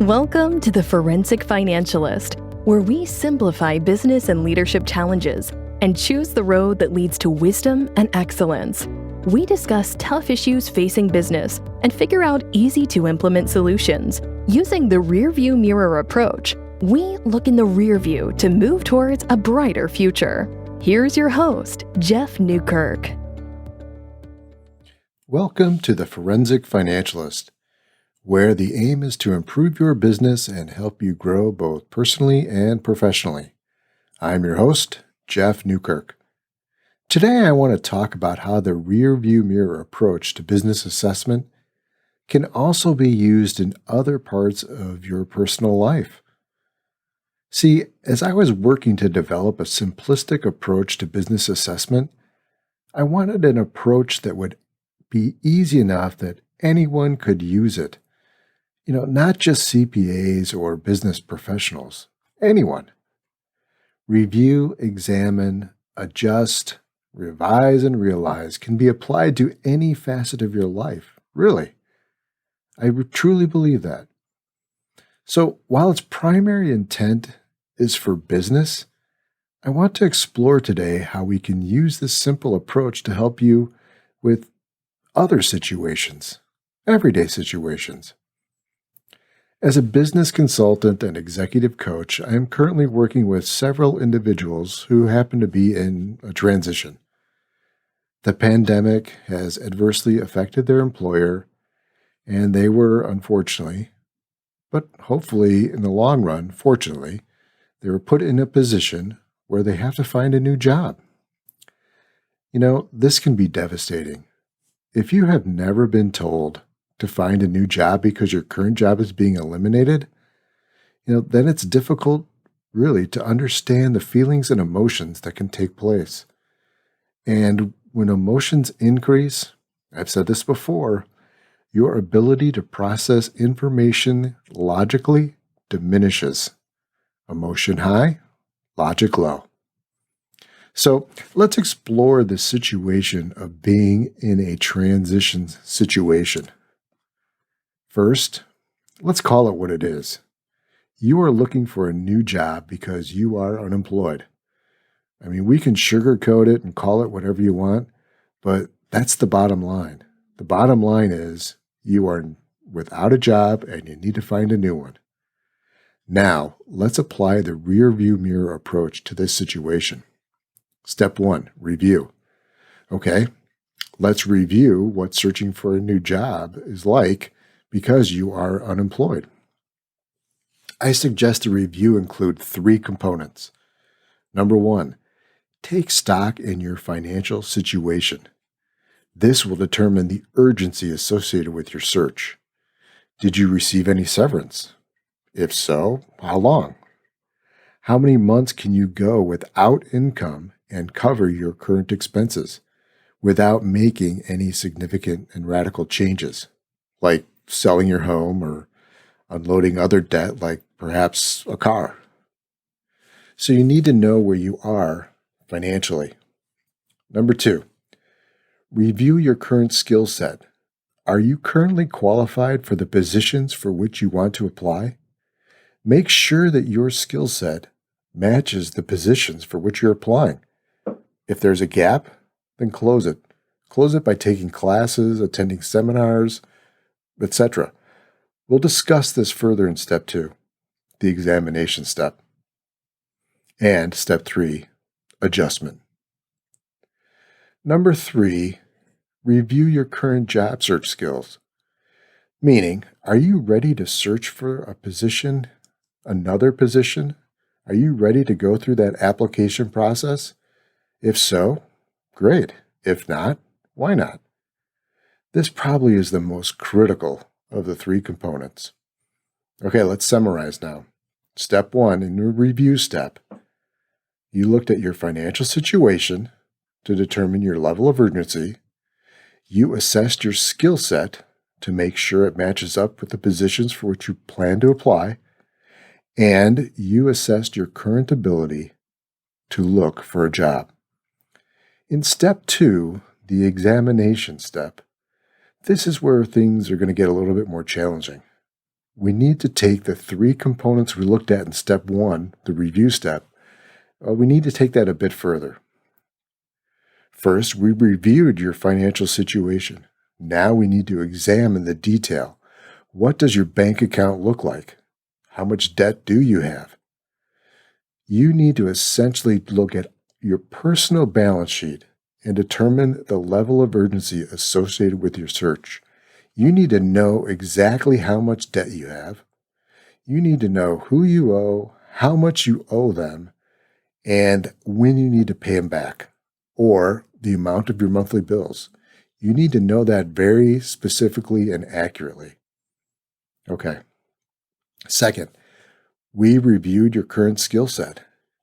Welcome to the Forensic Financialist, where we simplify business and leadership challenges and choose the road that leads to wisdom and excellence. We discuss tough issues facing business and figure out easy-to-implement solutions. Using the rearview mirror approach, we look in the rear view to move towards a brighter future. Here's your host, Jeff Newkirk. Welcome to the Forensic Financialist, where the aim is to improve your business and help you grow both personally and professionally. I'm your host, Jeff Newkirk. Today I want to talk about how the rearview mirror approach to business assessment can also be used in other parts of your personal life. See, as I was working to develop a simplistic approach to business assessment, I wanted an approach that would be easy enough that anyone could use it. Not just CPAs or business professionals, anyone. Review, examine, adjust, revise, and realize can be applied to any facet of your life, really. I truly believe that. So while its primary intent is for business, I want to explore today how we can use this simple approach to help you with other situations, everyday situations. As a business consultant and executive coach, I am currently working with several individuals who happen to be in a transition. The pandemic has adversely affected their employer, and they were unfortunately, but hopefully in the long run, fortunately, they were put in a position where they have to find a new job. This can be devastating. If you have never been told to find a new job because your current job is being eliminated, then it's difficult really to understand the feelings and emotions that can take place. And when emotions increase, I've said this before, your ability to process information logically diminishes. Emotion high, logic low. So let's explore the situation of being in a transition situation. First, let's call it what it is. You are looking for a new job because you are unemployed. We can sugarcoat it and call it whatever you want, but that's the bottom line. The bottom line is you are without a job and you need to find a new one. Now, let's apply the rearview mirror approach to this situation. Step 1, review. Okay, let's review what searching for a new job is like because you are unemployed. I suggest the review include 3 components. Number 1, take stock in your financial situation. This will determine the urgency associated with your search. Did you receive any severance? If so, how long? How many months can you go without income and cover your current expenses without making any significant and radical changes, like selling your home or unloading other debt like perhaps a car? So you need to know where you are financially. Number 2, review your current skill set. Are you currently qualified for the positions for which you want to apply? Make sure that your skill set matches the positions for which you're applying. If there's a gap, then close it. Close it by taking classes, attending seminars, etc. We'll discuss this further in step 2, the examination step. And step 3, adjustment. Number 3, review your current job search skills. Meaning, are you ready to search for a position, another position? Are you ready to go through that application process? If so, great. If not, why not? This probably is the most critical of the 3 components. Okay, let's summarize now. Step 1, in your review step, you looked at your financial situation to determine your level of urgency. You assessed your skill set to make sure it matches up with the positions for which you plan to apply. And you assessed your current ability to look for a job. In step 2, the examination step, this is where things are going to get a little bit more challenging. we need to take the three components we looked at in step 1, the review step, we need to take that a bit further. First, we reviewed your financial situation. Now we need to examine the detail. What does your bank account look like? How much debt do you have? You need to essentially look at your personal balance sheet and determine the level of urgency associated with your search. You need to know exactly how much debt you have. You need to know who you owe, how much you owe them, and when you need to pay them back, or the amount of your monthly bills. You need to know that very specifically and accurately. Okay. Second, we reviewed your current skill set.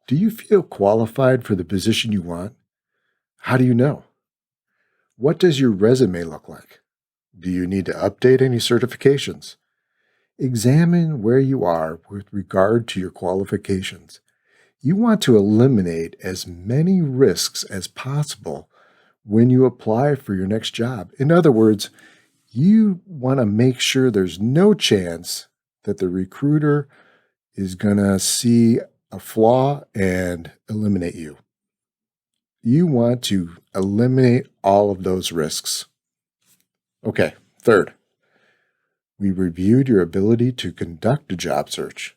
Do you feel qualified for the position you want? How do you know? What does your resume look like? Do you need to update any certifications? Examine where you are with regard to your qualifications. You want to eliminate as many risks as possible when you apply for your next job. In other words, you want to make sure there's no chance that the recruiter is going to see a flaw and eliminate you. You want to eliminate all of those risks. Okay, third, we reviewed your ability to conduct a job search.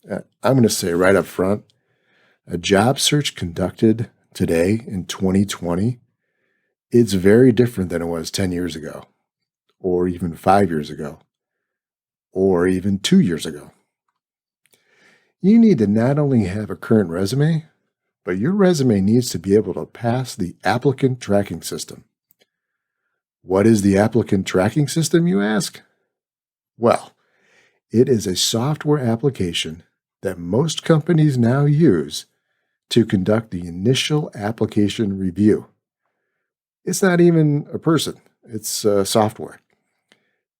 I'm going to say right up front, a job search conducted today in 2020, it's very different than it was 10 years ago, or even 5 years ago, or even 2 years ago. You need to not only have a current resume, but your resume needs to be able to pass the applicant tracking system. What is the applicant tracking system, you ask? Well, it is a software application that most companies now use to conduct the initial application review. It's not even a person, it's software.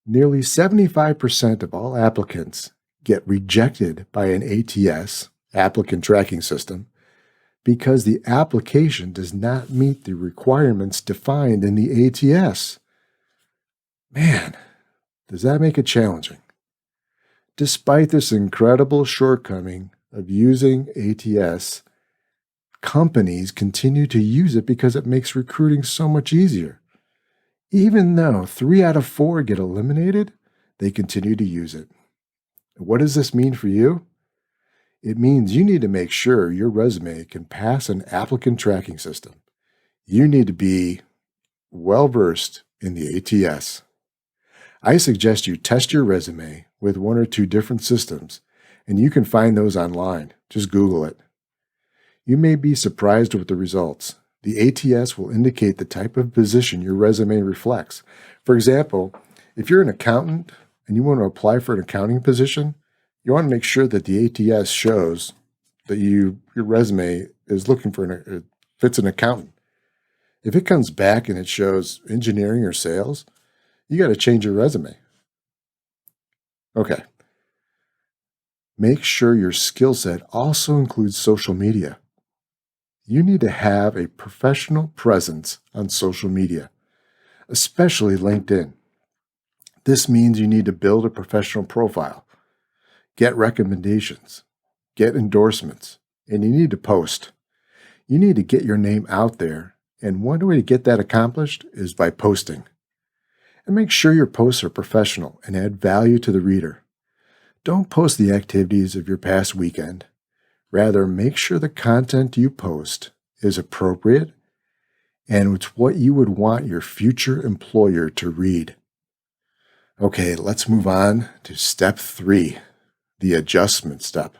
Nearly 75% of all applicants get rejected by an ATS, applicant tracking system, because the application does not meet the requirements defined in the ATS. Man, does that make it challenging? Despite this incredible shortcoming of using ATS, companies continue to use it because it makes recruiting so much easier. Even though 3 out of 4 get eliminated, they continue to use it. What does this mean for you? It means you need to make sure your resume can pass an applicant tracking system. You need to be well-versed in the ATS. I suggest you test your resume with 1 or 2 different systems, and you can find those online. Just Google it. You may be surprised with the results. The ATS will indicate the type of position your resume reflects. For example, if you're an accountant and you want to apply for an accounting position, you want to make sure that the ATS shows that your resume is looking for it fits an accountant. If it comes back and it shows engineering or sales, you got to change your resume. Okay. Make sure your skill set also includes social media. You need to have a professional presence on social media, especially LinkedIn. This means you need to build a professional profile, get recommendations, get endorsements, and you need to post. You need to get your name out there, and one way to get that accomplished is by posting. And make sure your posts are professional and add value to the reader. Don't post the activities of your past weekend. Rather, make sure the content you post is appropriate and it's what you would want your future employer to read. Okay, let's move on to step 3, the adjustment step.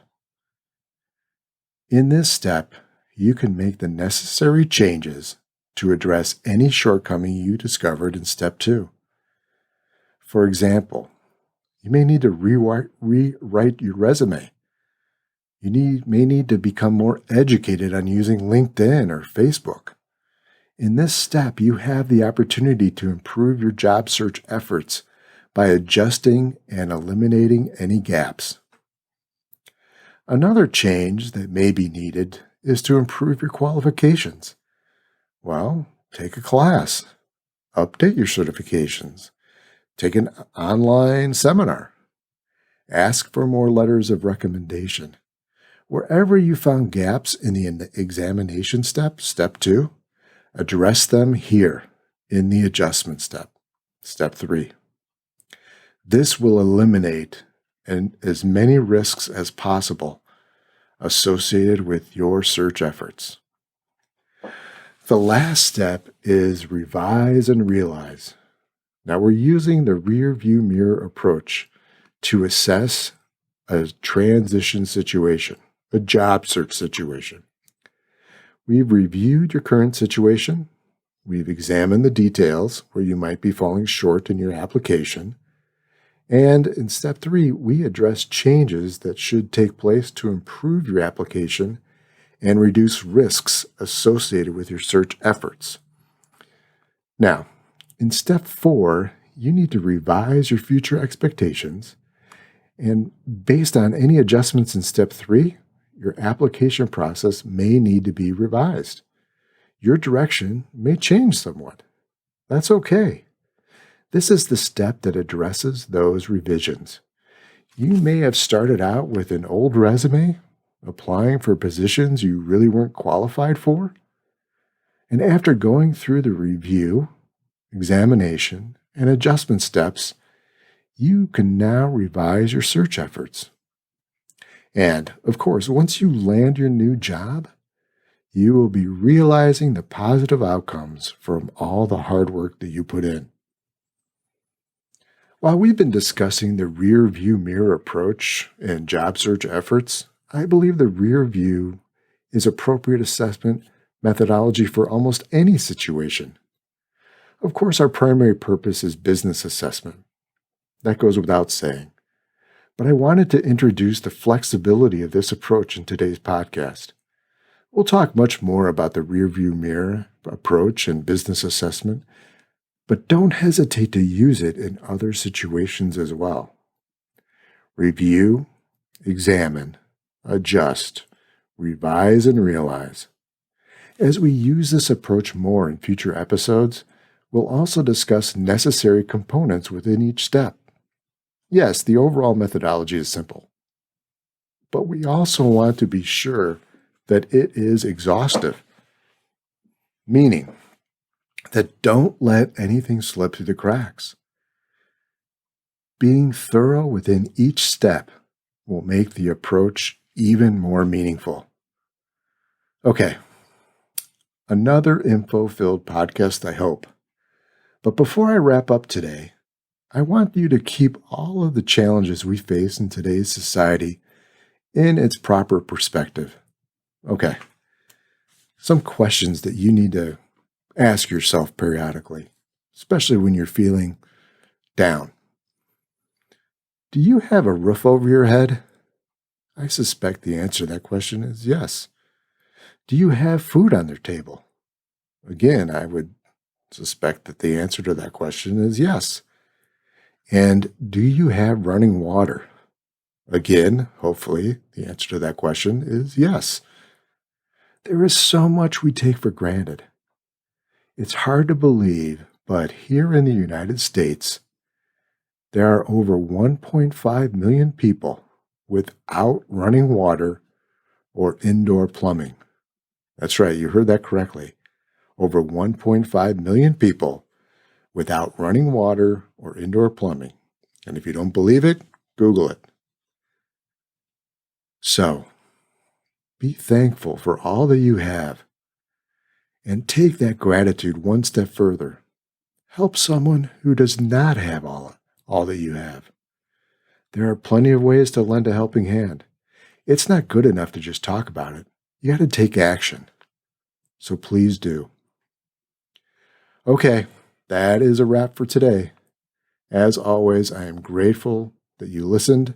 In this step, you can make the necessary changes to address any shortcoming you discovered in step 2. For example, you may need to rewrite your resume. You may need to become more educated on using LinkedIn or Facebook. In this step, you have the opportunity to improve your job search efforts by adjusting and eliminating any gaps. Another change that may be needed is to improve your qualifications. Well, take a class, update your certifications, take an online seminar. Ask for more letters of recommendation. Wherever you found gaps in the examination step, step 2, address them here in the adjustment step, step 3. This will eliminate as many risks as possible associated with your search efforts. The last step is revise and realize. Now we're using the rear view mirror approach to assess a transition situation, a job search situation. We've reviewed your current situation. We've examined the details where you might be falling short in your application. And in step 3, we address changes that should take place to improve your application and reduce risks associated with your search efforts. Now, in step 4, you need to revise your future expectations, and based on any adjustments in step 3, your application process may need to be revised. Your direction may change somewhat. That's okay. This is the step that addresses those revisions. You may have started out with an old resume, applying for positions you really weren't qualified for. And after going through the review, examination, and adjustment steps, you can now revise your search efforts. And, of course, once you land your new job, you will be realizing the positive outcomes from all the hard work that you put in. While we've been discussing the rear view mirror approach in job search efforts, I believe the rear view is appropriate assessment methodology for almost any situation. Of course, our primary purpose is business assessment. That goes without saying. But I wanted to introduce the flexibility of this approach in today's podcast. We'll talk much more about the rearview mirror approach and business assessment, but don't hesitate to use it in other situations as well. Review, examine, adjust, revise, and realize. As we use this approach more in future episodes, we'll also discuss necessary components within each step. Yes, the overall methodology is simple, but we also want to be sure that it is exhaustive, meaning that don't let anything slip through the cracks. Being thorough within each step will make the approach even more meaningful. Okay, another info-filled podcast, I hope. But before I wrap up today, I want you to keep all of the challenges we face in today's society in its proper perspective. Okay, some questions that you need to ask yourself periodically, especially when you're feeling down. Do you have a roof over your head? I suspect the answer to that question is yes. Do you have food on their table? Again, I would suspect that the answer to that question is yes. And do you have running water? Again, hopefully, the answer to that question is yes. There is so much we take for granted. It's hard to believe, but here in the United States, there are over 1.5 million people without running water or indoor plumbing. That's right, you heard that correctly. Over 1.5 million people without running water or indoor plumbing. And if you don't believe it, Google it. So, be thankful for all that you have and take that gratitude one step further. Help someone who does not have all that you have. There are plenty of ways to lend a helping hand. It's not good enough to just talk about it. You got to take action. So please do. Okay, that is a wrap for today. As always, I am grateful that you listened.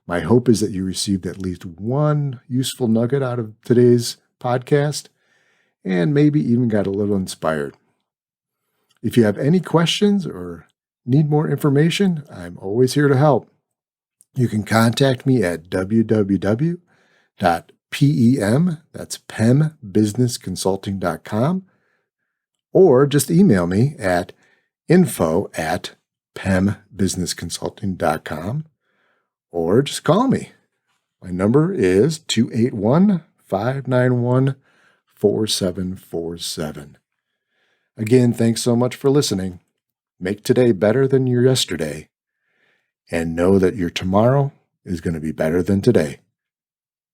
My hope is that you received at least one useful nugget out of today's podcast and maybe even got a little inspired. If you have any questions or need more information, I'm always here to help. You can contact me at www.pem, that's pembusinessconsulting.com, or just email me at info@pembusinessconsulting.com, or just call me. My number is 281-591-4747. Again, thanks so much for listening. Make today better than your yesterday, and know that your tomorrow is going to be better than today.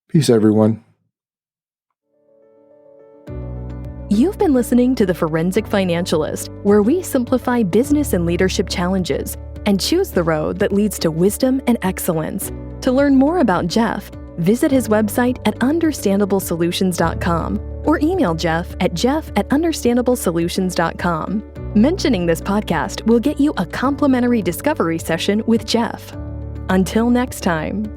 Peace, everyone. You've been listening to the Forensic Financialist, where we simplify business and leadership challenges and choose the road that leads to wisdom and excellence. To learn more about Jeff, visit his website at understandablesolutions.com or email Jeff at jeff@understandablesolutions.com. Mentioning this podcast will get you a complimentary discovery session with Jeff. Until next time.